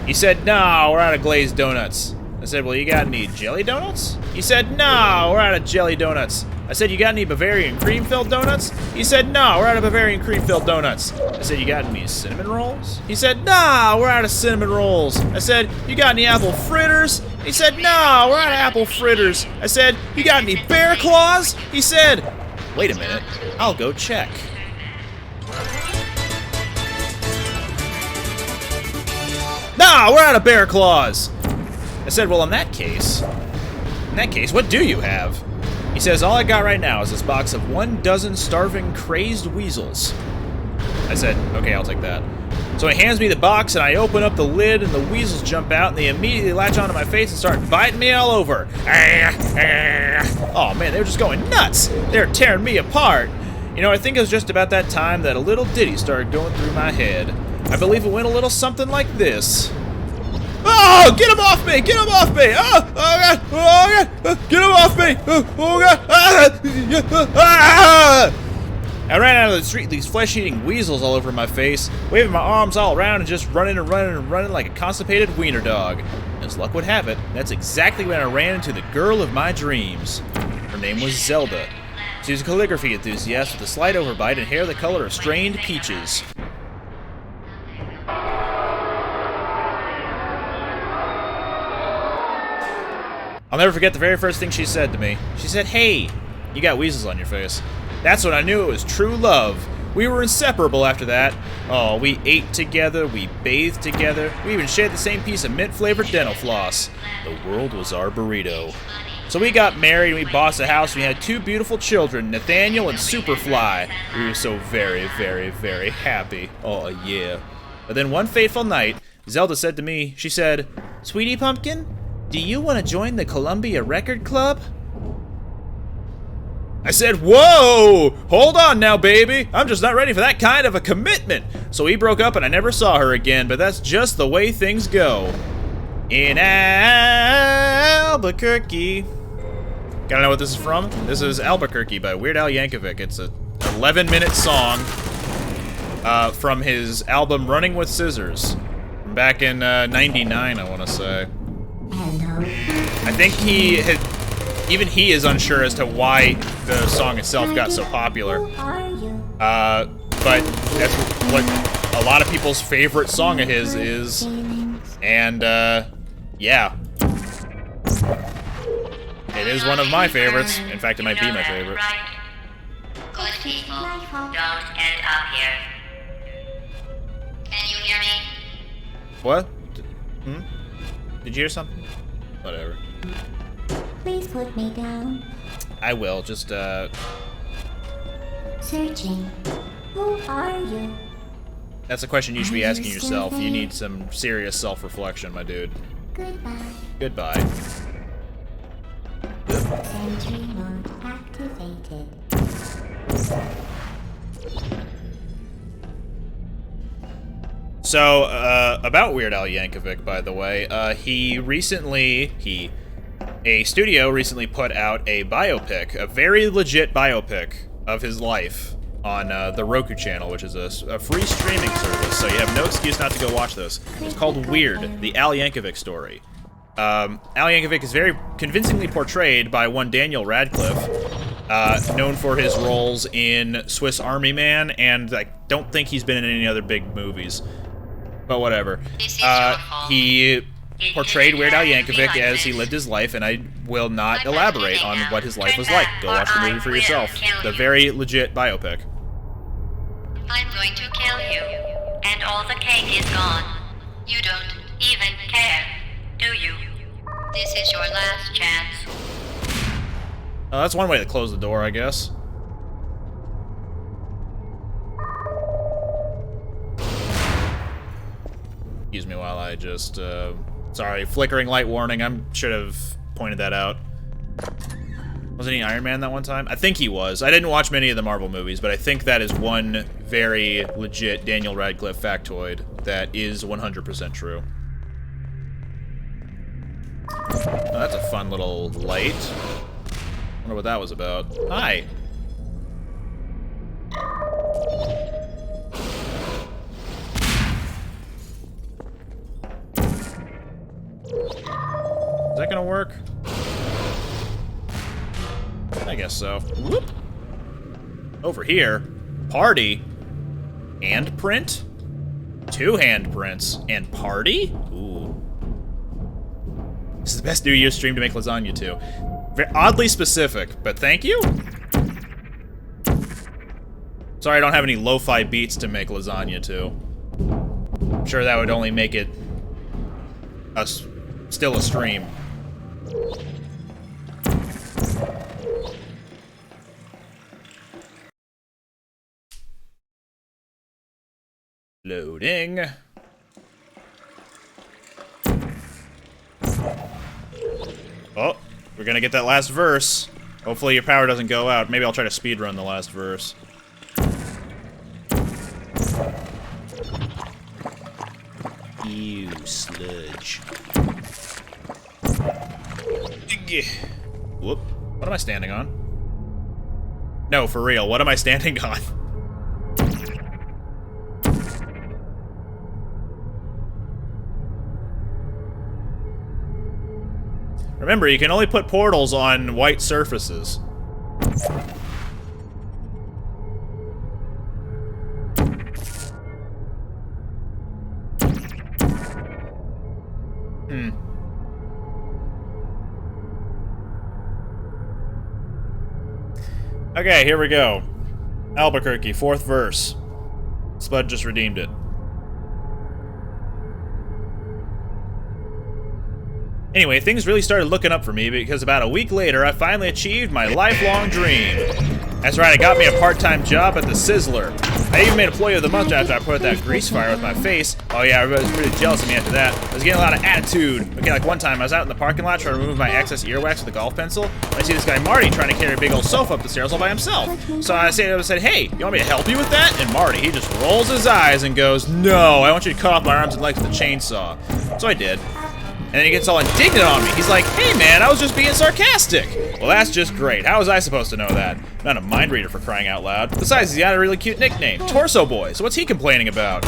He said, no, we're out of glazed donuts. I said, well, you got any jelly donuts? He said, no, we're out of jelly donuts. I said, you got any Bavarian cream-filled donuts? He said, no, we're out of Bavarian cream-filled donuts. I said, you got any cinnamon rolls? He said, no, we're out of cinnamon rolls. I said, you got any apple fritters? He said, no, we're out of apple fritters. I said, you got any bear claws? He said, wait a minute, I'll go check. No, we're out of bear claws. I said, well, in that case, what do you have? He says, all I got right now is this box of 12 starving, crazed weasels. I said, okay, I'll take that. So he hands me the box, and I open up the lid, and the weasels jump out, and they immediately latch onto my face and start biting me all over. Oh man, they were just going nuts. They were tearing me apart. You know, I think it was just about that time that a little ditty started going through my head. I believe it went a little something like this. Oh, get him off me! Get him off me! Oh God! Oh God! Get him off me! Oh God! I ran out of the street, these flesh-eating weasels all over my face, waving my arms all around and just running and running and running like a constipated wiener dog. As luck would have it, that's exactly when I ran into the girl of my dreams. Her name was Zelda. She was a calligraphy enthusiast with a slight overbite and hair the color of strained peaches. I'll never forget the very first thing she said to me. She said, "Hey, you got weasels on your face." That's when I knew it was true love. We were inseparable after that. Oh, we ate together, we bathed together, we even shared the same piece of mint-flavored dental floss. The world was our burrito. So we got married, and we bought a house, and we had 2 beautiful children, Nathaniel and Superfly. We were so very, very, very happy. Oh, yeah. But then one fateful night, Zelda said to me, she said, "Sweetie Pumpkin, do you want to join the Columbia Record Club?" I said, "Whoa! Hold on now, baby. I'm just not ready for that kind of a commitment." So we broke up and I never saw her again, but that's just the way things go. In Albuquerque. Gotta know what this is from? This is Albuquerque by Weird Al Yankovic. It's a 11-minute song from his album Running with Scissors. From back in 99, I want to say. I think even he is unsure as to why the song itself got so popular. But that's what a lot of people's favorite song of his is. And, yeah. It is one of my favorites. In fact, it might be my favorite. Good people don't end up here. Can you hear me? What? Did you hear something? Whatever. Please put me down. I will, just, Searching. Who are you? That's a question you should be asking yourself. You need some serious self-reflection, my dude. Goodbye. Goodbye. Sentry mode activated. So, about Weird Al Yankovic, by the way, a studio recently put out a biopic, a very legit biopic of his life on the Roku channel, which is a free streaming service, so you have no excuse not to go watch this. It's called Weird, the Al Yankovic story. Al Yankovic is very convincingly portrayed by one Daniel Radcliffe, known for his roles in Swiss Army Man, and I don't think he's been in any other big movies. But whatever. He portrayed Weird Al Yankovic as he lived his life, and I will not elaborate on what his life was like. Go watch the movie for yourself. The very legit biopic. I'm going to kill you, and all the cake is gone. You don't even care, do you? This is your last chance. That's one way to close the door, I guess. Excuse me while I just, sorry, flickering light warning. I should have pointed that out. Wasn't he Iron Man that one time? I think he was. I didn't watch many of the Marvel movies, but I think that is one very legit Daniel Radcliffe factoid that is 100% true. Oh, that's a fun little light. Wonder what that was about. Hi. Is that gonna work? I guess so. Whoop. Over here, party and print. 2 handprints and party. Ooh. This is the best New Year's stream to make lasagna to. Very oddly specific, but thank you. Sorry, I don't have any lo-fi beats to make lasagna to. I'm sure that would only make it still a stream. Loading. Oh, we're gonna get that last verse. Hopefully your power doesn't go out. Maybe I'll try to speedrun the last verse. You sludge. Whoop. What am I standing on? No, for real, what am I standing on? Remember, you can only put portals on white surfaces. Okay, here we go. Albuquerque, 4th verse. Spud just redeemed it. Anyway, things really started looking up for me because about a week later, I finally achieved my lifelong dream. That's right, I got me a part-time job at the Sizzler. I even made Employee of the Month after I put out that grease fire with my face. Oh yeah, everybody was pretty jealous of me after that. I was getting a lot of attitude. Okay, like one time, I was out in the parking lot trying to remove my excess earwax with a golf pencil. I see this guy Marty trying to carry a big old sofa up the stairs all by himself. So I said, hey, you want me to help you with that? And Marty, he just rolls his eyes and goes, no, I want you to cut off my arms and legs with a chainsaw. So I did. And then he gets all indignant on me. He's like, hey man, I was just being sarcastic. Well, that's just great. How was I supposed to know that? I'm not a mind reader for crying out loud. Besides, he's got a really cute nickname, Torso Boy. So what's he complaining about?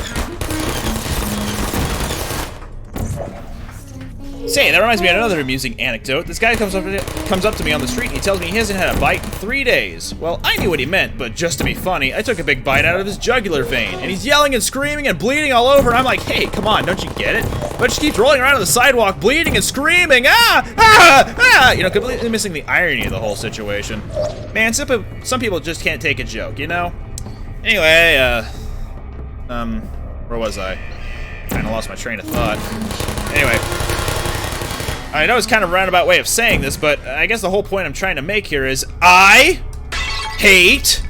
Say, that reminds me of another amusing anecdote. This guy comes up to me on the street and he tells me he hasn't had a bite in 3 days. Well, I knew what he meant, but just to be funny, I took a big bite out of his jugular vein, and he's yelling and screaming and bleeding all over, and I'm like, hey, come on, don't you get it? But just keeps rolling around on the sidewalk, bleeding and screaming, you know, completely missing the irony of the whole situation. Man, some people just can't take a joke, you know? Anyway, where was I? Kinda lost my train of thought. Anyway. I know it's kind of a roundabout way of saying this, but I guess the whole point I'm trying to make here is I hate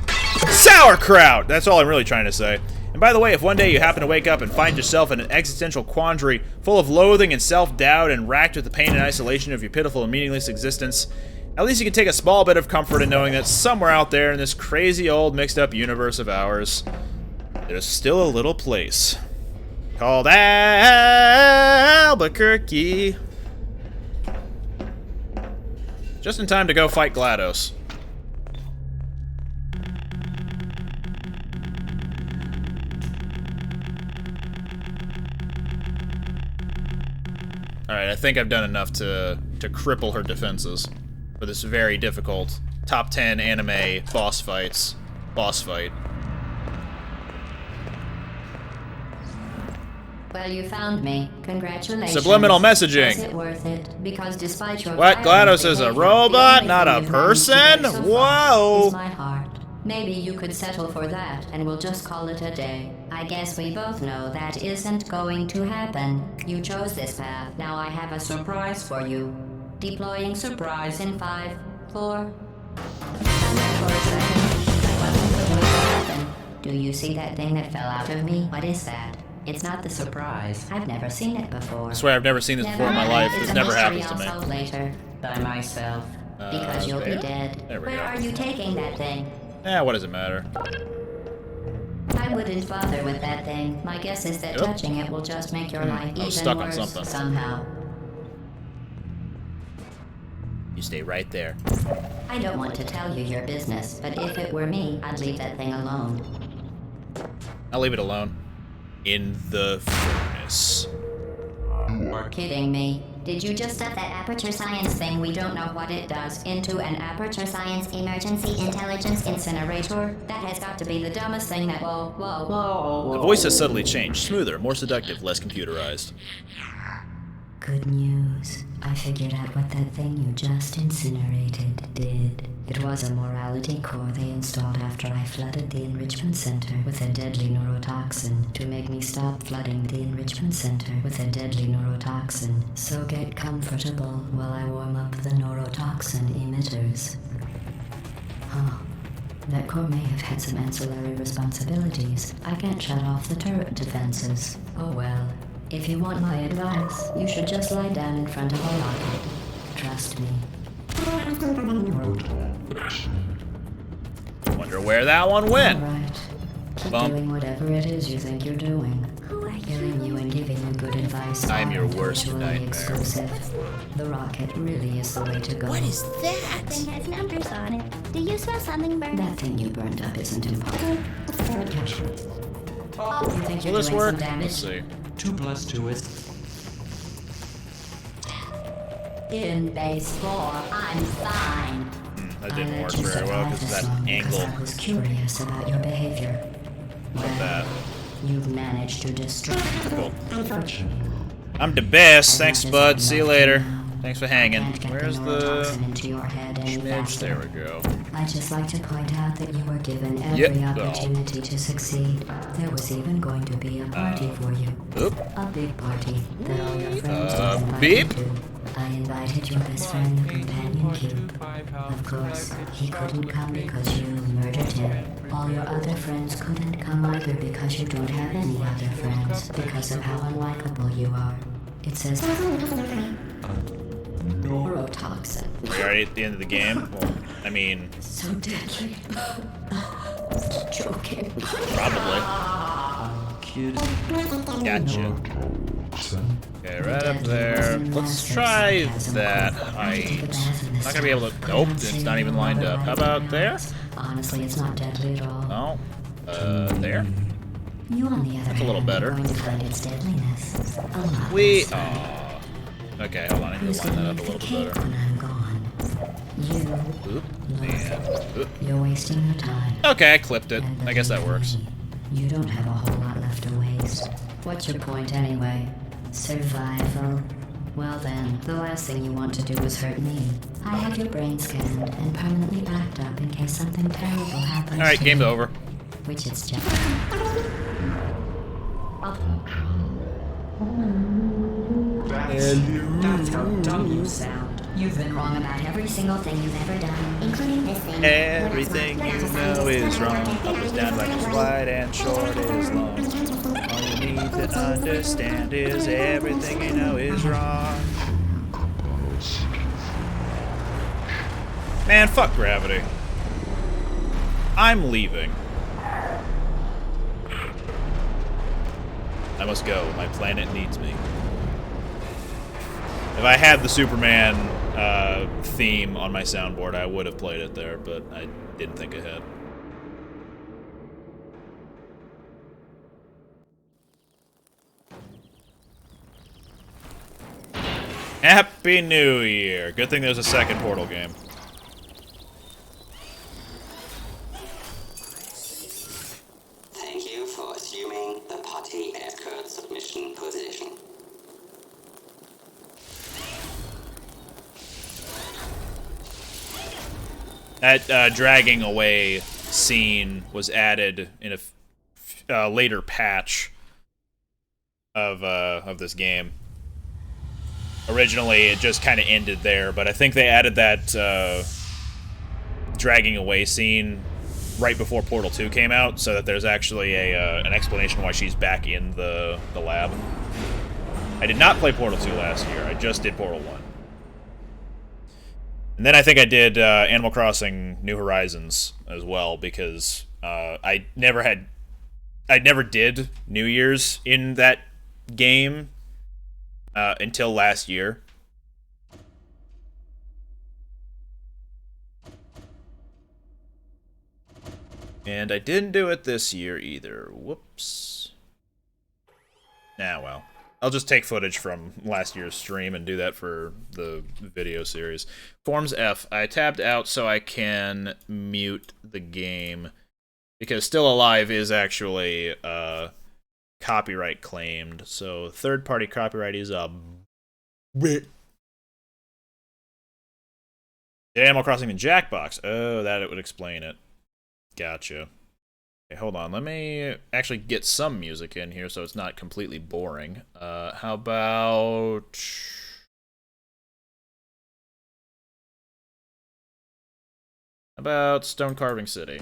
sauerkraut! That's all I'm really trying to say. And by the way, if one day you happen to wake up and find yourself in an existential quandary full of loathing and self-doubt and racked with the pain and isolation of your pitiful and meaningless existence, at least you can take a small bit of comfort in knowing that somewhere out there in this crazy old mixed-up universe of ours, there's still a little place called Albuquerque. Just in time to go fight GLaDOS. Alright, I think I've done enough to cripple her defenses for this very difficult top 10 anime boss fight. Well, you found me. Congratulations. Subliminal messaging. Was it worth it? Because despite your What? GLaDOS is a behavior, robot, the not only a thing you've managed to person? get so Whoa. far is my heart. Maybe you could settle for that, and we'll just call it a day. I guess we both know that isn't going to happen. You chose this path. Now I have a surprise for you. Deploying surprise in 5, 4. Do you see that thing that fell out of me? What is that? It's not the surprise. I've never seen it before. I swear I've never seen this before in my life. This never happens to me. I'll solve later by myself. Because you'll be dead. There we Where go. are you taking that thing? What does it matter? I wouldn't bother with that thing. My guess is that Yep. touching it will just make your life I even was stuck on worse something. somehow. You stay right there. I don't want to tell you your business, but if it were me, I'd leave that thing alone. I'll leave it alone. In the furnace. You're kidding me. Did you just stuff that Aperture Science thing, we don't know what it does, into an Aperture Science Emergency Intelligence Incinerator? That has got to be the dumbest thing that— Whoa. The voice has subtly changed. Smoother, more seductive, less computerized. Good news. I figured out what that thing you just incinerated did. It was a morality core they installed after I flooded the enrichment center with a deadly neurotoxin to make me stop flooding the enrichment center with a deadly neurotoxin. So get comfortable while I warm up the neurotoxin emitters. Huh. That core may have had some ancillary responsibilities. I can't shut off the turret defenses. Oh well. If you want my advice, you should just lie down in front of a rocket. Trust me. Wonder where that one went. Alright. Keep Bump. doing whatever it is you think you're doing. Hearing you and giving you good advice. I'm your aren't worst mutually nightmare. exclusive. The rocket really is the way to go. What is that? Thing has numbers on it. Do you smell something burning? That thing you burned up isn't important. You think you're Will this doing work? some damage? Let's see. 2 + 2 is In base 4, I'm fine. That didn't work very well because of that angle. I was curious about your behavior. Like that. You've managed to destroy. Cool. I'm the best. Thanks, bud. See you later. Thanks for hanging. Where's the schmidge? There we go. I'd just like to point out that you were given every opportunity to succeed. There was even going to be a party for you. Oop. A big party that all your friends were invited beep. to. I invited your best friend, the companion cube. Of course, he couldn't come because you murdered him. All your other friends couldn't come either because you don't have any other friends, because of how unlikable you are. It says neurotoxin. We're already at the end of the game? Well, I mean, So deadly. Joking. probably. Gotcha. Okay, right up there. Let's try that height. I'm not gonna be able to. Nope, it's not even lined up. How about there? Honestly, it's not deadly at all. No. There? You, on the other That's a little hand, better. are going to find its deadliness a lot We. less. Aw. Okay, hold on. I need Who's to line gonna that up a make the little cake bit better. when I'm gone? You. Oop. And. Oop. You're wasting your time. Okay, I clipped it. And I guess that believe works. me, you don't have a whole lot left to waste. What's your point anyway? Survival? Well then, the last thing you want to do is hurt me. I have your brain scanned and permanently backed up in case something terrible happens. Alright, to game's you. over. Which it's just. That's how dumb you sound. You've been wrong about every single thing you've ever done, including this thing. Everything you know is wrong. Up is down, right is wide, and short is long. All you need to understand is everything you know is wrong. Man, fuck gravity. I'm leaving. I must go. My planet needs me. If I had the Superman theme on my soundboard, I would have played it there, but I didn't think ahead. Happy New Year! Good thing there's a second Portal game. Thank you for assuming the party escort submission position. That dragging away scene was added in a later patch of this game. Originally, it just kind of ended there, but I think they added that dragging away scene right before Portal 2 came out, so that there's actually an explanation why she's back in the lab. I did not play Portal 2 last year. I just did Portal 1. And then I think I did Animal Crossing New Horizons as well, because I never did New Year's in that game until last year. And I didn't do it this year either. Whoops. Well. I'll just take footage from last year's stream and do that for the video series. Forms F. I tabbed out so I can mute the game, because Still Alive is actually copyright claimed. So third-party copyright is a bit. Animal Crossing in Jackbox. Oh, that it would explain it. Gotcha. Okay, hold on. Let me actually get some music in here so it's not completely boring. How about Stone Carving City?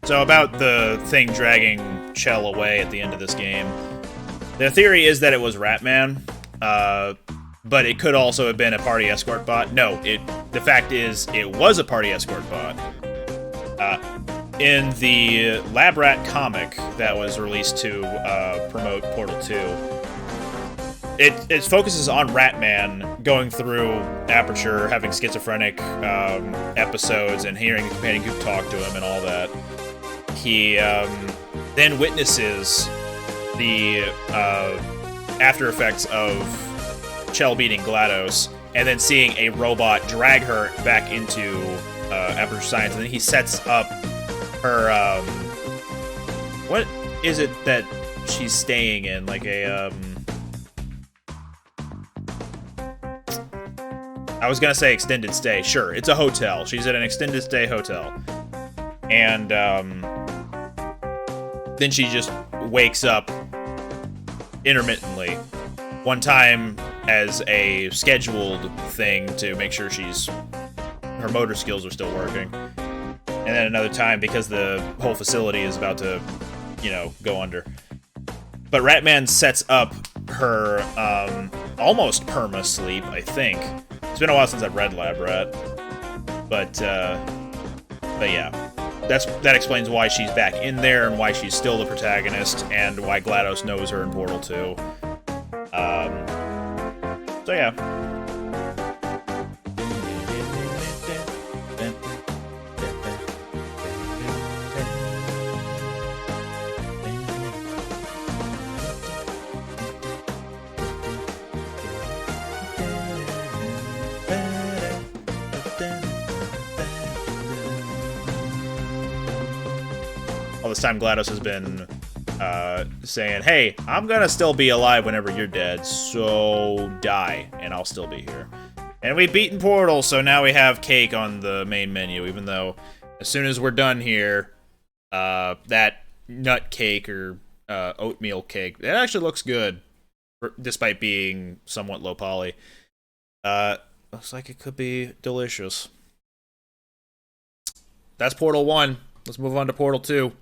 So about the thing dragging Chell away at the end of this game, the theory is that it was Ratman, but it could also have been a party escort bot. No, the fact is it was a party escort bot. in the Lab Rat comic that was released to promote Portal 2, it focuses on Ratman going through Aperture, having schizophrenic episodes, and hearing the companion Goop talk to him and all that. He then witnesses the after effects of Chell beating GLaDOS, and then seeing a robot drag her back into Aperture Science, and then he sets up her, what is it that she's staying in? Like a, I was gonna say extended stay. Sure, it's a hotel. She's at an extended stay hotel. And, then she just wakes up intermittently. One time as a scheduled thing to make sure her motor skills are still working. And then another time because the whole facility is about to, go under. But Ratman sets up her, almost perma-sleep, I think. It's been a while since I've read Lab Rat. But yeah. That explains why she's back in there and why she's still the protagonist and why GLaDOS knows her in Portal 2. So yeah. All this time GLaDOS has been saying, hey, I'm gonna still be alive whenever you're dead, so die, and I'll still be here. And we've beaten Portal, so now we have cake on the main menu, even though as soon as we're done here, that nut cake or oatmeal cake, it actually looks good, despite being somewhat low poly. Looks like it could be delicious. That's Portal 1. Let's move on to Portal 2.